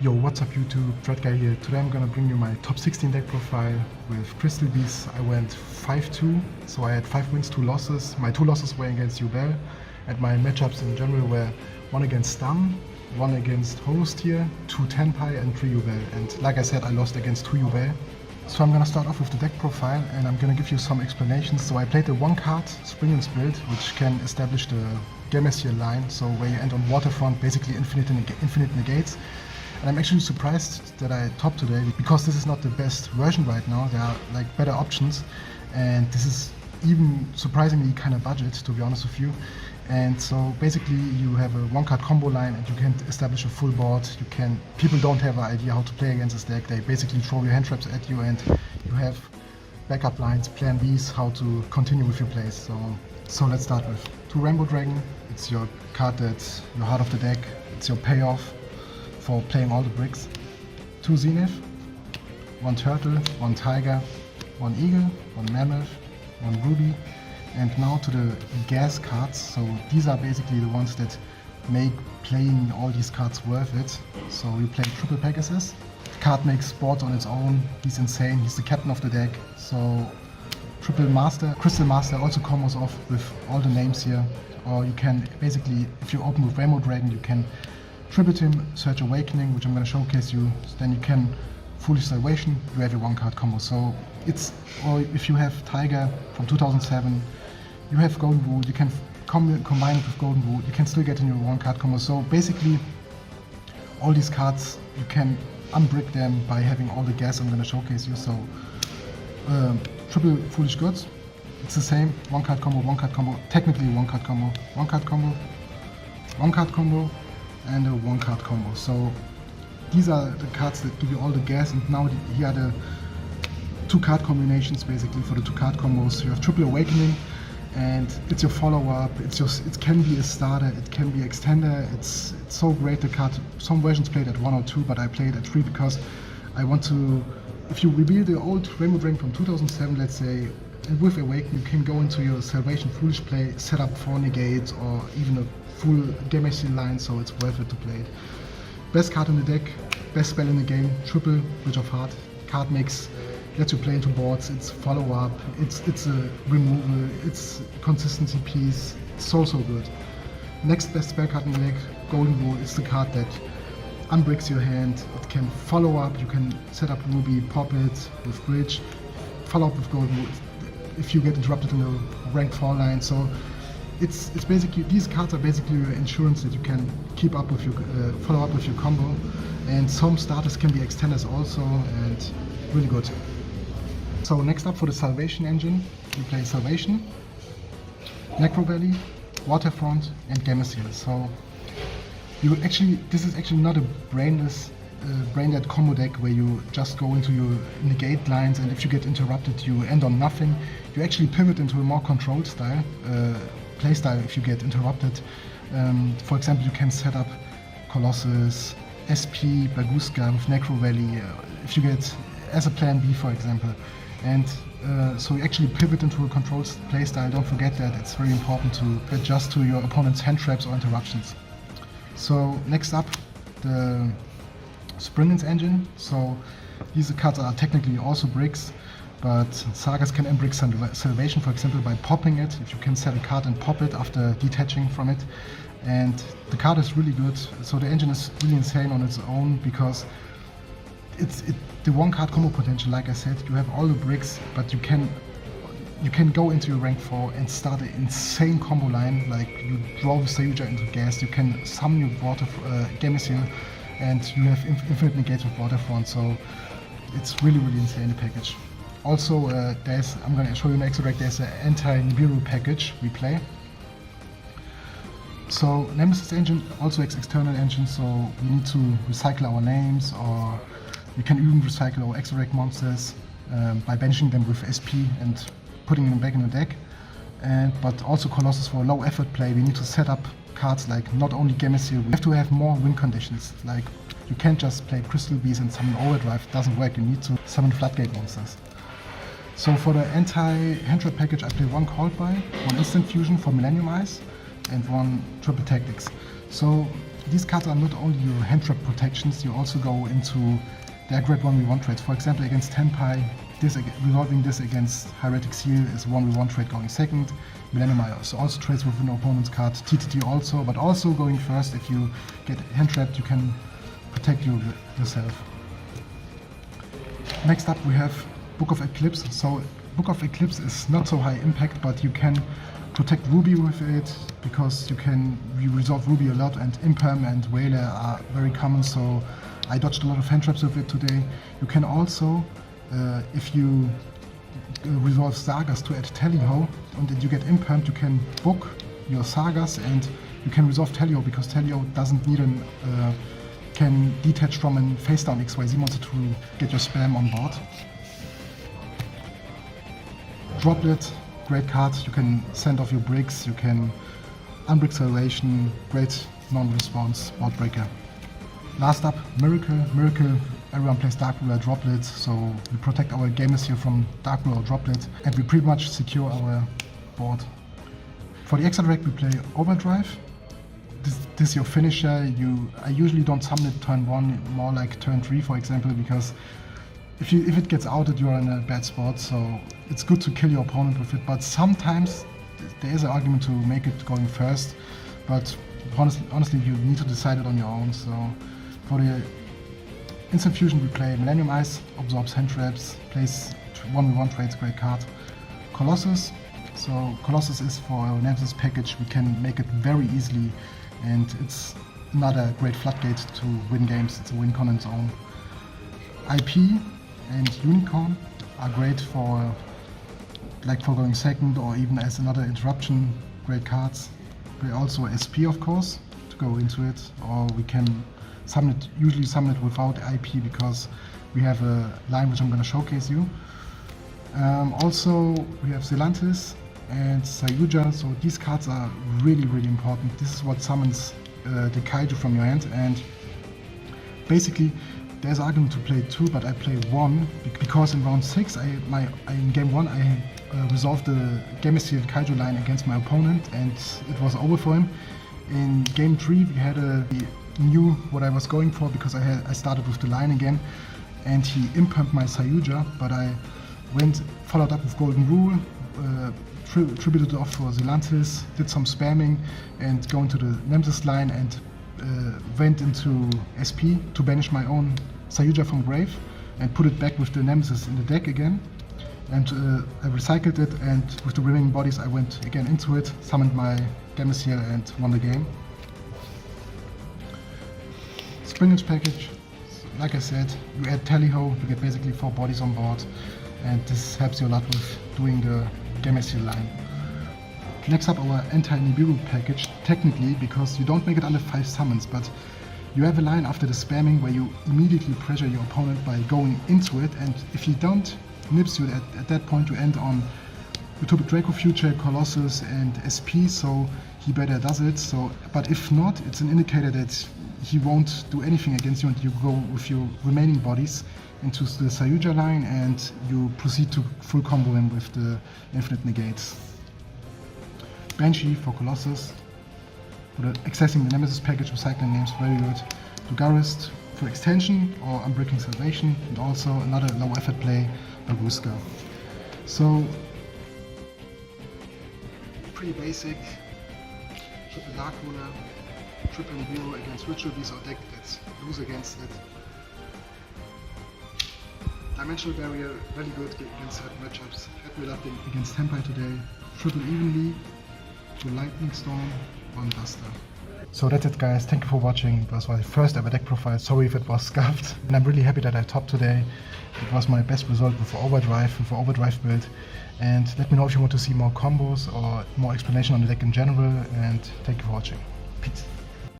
Yo, what's up YouTube, Dreadguy here. Today I'm gonna bring you my top 16 deck profile with Crystal Beasts. I went 5-2, so I had 5 wins, 2 losses. My 2 losses were against Ubel, and my matchups in general were 1 against Stam, 1 against Holosteer, 2 Tenpai and 3 Ubel. And like I said, I lost against 2 Ubel. So I'm gonna start off with the deck profile and I'm gonna give you some explanations. So I played the 1-card Springans build, which can establish the Gamessier line, so where you end on waterfront, basically infinite negates. And I'm actually surprised that I topped today, because this is not the best version right now. There are like better options, and this is even surprisingly kind of budget, to be honest with you. And so basically you have a 1-card combo line and you can establish a full board. People don't have an idea how to play against this deck. They basically throw your hand traps at you and you have backup lines, plan Bs, how to continue with your plays. So let's start with 2 Rainbow Dragon. It's your card that's your heart of the deck. It's your payoff for playing all the bricks. 2 Zenith, 1 Turtle, 1 Tiger, 1 Eagle, 1 Mammoth, 1 Ruby, and now to the gas cards. So these are basically the ones that make playing all these cards worth it. So you play Triple Pegasus. The card makes boards on its own. He's insane. He's the captain of the deck. So Triple Master, Crystal Master also combos off with all the names here. Or you can basically, if you open with Rainbow Dragon, you can Tribute him, Search Awakening, which I'm going to showcase you. Then you can Foolish Salvation, you have your 1-card combo. So it's, or if you have Tiger from 2007, you have Golden Wood, you can combine it with Golden Wood, you can still get in your 1-card combo. So basically, all these cards, you can unbrick them by having all the gas I'm going to showcase you. So Triple Foolish Goods, it's the same, 1-card combo, 1-card combo, technically 1-card combo, 1-card combo, 1-card combo, and a 1-card combo. So these are the cards that give you all the gas, and now here are the 2-card combinations basically for the 2-card combos. You have Triple Awakening, and it's your follow-up. It can be a starter, it can be extender. It's so great, the card. Some versions played at 1 or 2, but I played at 3 because I want to. If you reveal the old Rainbow Dragon from 2007, let's say, and with Awaken, you can go into your Salvation Foolish play, set up 4 negates or even a full Gamessier line, so it's worth it to play it. Best card in the deck, best spell in the game, Triple Bridge of Heart. Card lets you play into boards, it's follow-up, it's a removal, it's consistency piece, it's so good. Next best spell card in the deck, Golden Wood. It's the card that unbricks your hand, it can follow up, you can set up Ruby, pop it with Bridge, follow up with Golden Wood if you get interrupted in the rank 4 line. So it's basically, these cards are basically your insurance that you can keep up with your follow up with your combo, and some starters can be extenders also, and really good. So next up for the Salvation Engine, you play Salvation, Necro Valley, Waterfront, and Gamessier. So this is actually not a brain dead combo deck where you just go into your negate lines, and if you get interrupted you end on nothing. You actually pivot into a more controlled style, play style if you get interrupted. For example, you can set up Colossus, SP, Baguska with Necro Valley, if you get as a plan B, for example. And so you actually pivot into a controlled play style. Don't forget that, it's very important to adjust to your opponent's hand traps or interruptions. So next up, the Springans Engine. So these cards are technically also bricks, but sagas can unbrick Salvation, for example, by popping it. If you can set a card and pop it after detaching from it. And the card is really good. So the engine is really insane on its own, because the 1-card combo potential, like I said, you have all the bricks, but you can go into your rank 4 and start an insane combo line. Like you draw the Sayuja into gas, you can summon your water Gamessier, and you have infinite negates with Waterfront. So it's really insane, the package. Also, I'm going to show you an extra deck. There's an anti-Nibiru package we play. So Nemesis Engine also external engine, so we need to recycle our names, or we can even recycle our extra deck monsters by benching them with SP and putting them back in the deck. But also Colossus for low effort play. We need to set up cards like not only Gamessier, we have to have more win conditions. Like you can't just play Crystal Beast and summon Overdrive, it doesn't work. You need to summon Floodgate monsters. So for the anti-hand trap package, I play 1 Called By, 1 Instant Fusion for Millennium Eyes, and 1 triple tactics. So these cards are not only your hand trap protections, you also go into their great 1v1 trades. For example, against Tenpai, resolving this against Hieratic Seal is 1v1 trade going second. Millennium Eye also trades with an opponent's card, TTT also, but also going first. If you get hand trapped, you can protect yourself. Next up we have Book of Eclipse. So Book of Eclipse is not so high impact, but you can protect Ruby with it, because you resolve Ruby a lot, and Imperm and Whaler are very common, so I dodged a lot of hand traps with it today. You can also, if you resolve Sagas to add Tally-Ho and you get Impermed, you can book your Sagas and you can resolve Tally-Ho, because Tally-Ho doesn't need can detach from a face down XYZ monster to get your spam on board. Droplet, great card, you can send off your bricks, you can unbrick Salvation, great non-response board breaker. Last up, Miracle. Miracle, everyone plays Dark Ruler Droplet, so we protect our gamers here from Dark Ruler Droplet, and we pretty much secure our board. For the extra deck we play Overdrive. This is your finisher. I usually don't summon it turn 1, more like turn 3 for example, because if it gets outed, you're in a bad spot, so it's good to kill your opponent with it, but sometimes there is an argument to make it going first, but honestly you need to decide it on your own. So for the Instant Fusion we play Millennium Ice, absorbs hand traps, plays 1v1 trades, great card. Colossus. So Colossus is for our Nemesis package, we can make it very easily, and it's not a great floodgate to win games, it's a win con on its own. IP and Unicorn are great for going second, or even as another interruption, great cards. We also SP of course to go into it, or we can usually summon it without IP, because we have a line which I'm going to showcase you. Also we have Zelantis and Sayuja, so these cards are really important. This is what summons the Kaiju from your hand, and basically there's an argument to play 2, but I play 1 because in round 6 in game 1 I resolved the Gameciel Kaiju line against my opponent and it was over for him. In game 3 he knew what I was going for, because I started with the line again, and he impumped my Sayuja, but I followed up with Golden Rule, tributed off for Zelantis, did some spamming and go into the Nemesis line, and went into SP to banish my own Sayuja from grave and put it back with the Nemesis in the deck again. And I recycled it, and with the remaining bodies I went again into it, summoned my Gameciel and won the game. Springans package, like I said, you add Tally-Ho, you get basically 4 bodies on board, and this helps you a lot with doing the Gameciel line. Next up, our anti-Nibiru package, technically, because you don't make it under 5 summons, but you have a line after the spamming where you immediately pressure your opponent by going into it, and if he don't nips you at that point, you end on Utopic Draco Future, Colossus and SP, so he better does it. So, but if not, it's an indicator that he won't do anything against you, and you go with your remaining bodies into the Sayuja line and you proceed to full combo him with the infinite negates. Banshee for Colossus, for accessing the Nemesis package, recycling names, very good. Dugarist for extension or unbreaking Salvation, and also another low effort play, Baguska. So, pretty basic, triple Dark Ruler, triple Nibiru against Ritual Beast or deck that's lose against it. Dimensional Barrier, very good against certain matchups. Had me luck against Tenpai today. Triple Evenly, to Lightning Storm, 1 Duster. So that's it guys, thank you for watching. That was my first ever deck profile, sorry if it was scuffed. And I'm really happy that I topped today. It was my best result with the Overdrive build. And let me know if you want to see more combos or more explanation on the deck in general, and thank you for watching. Peace.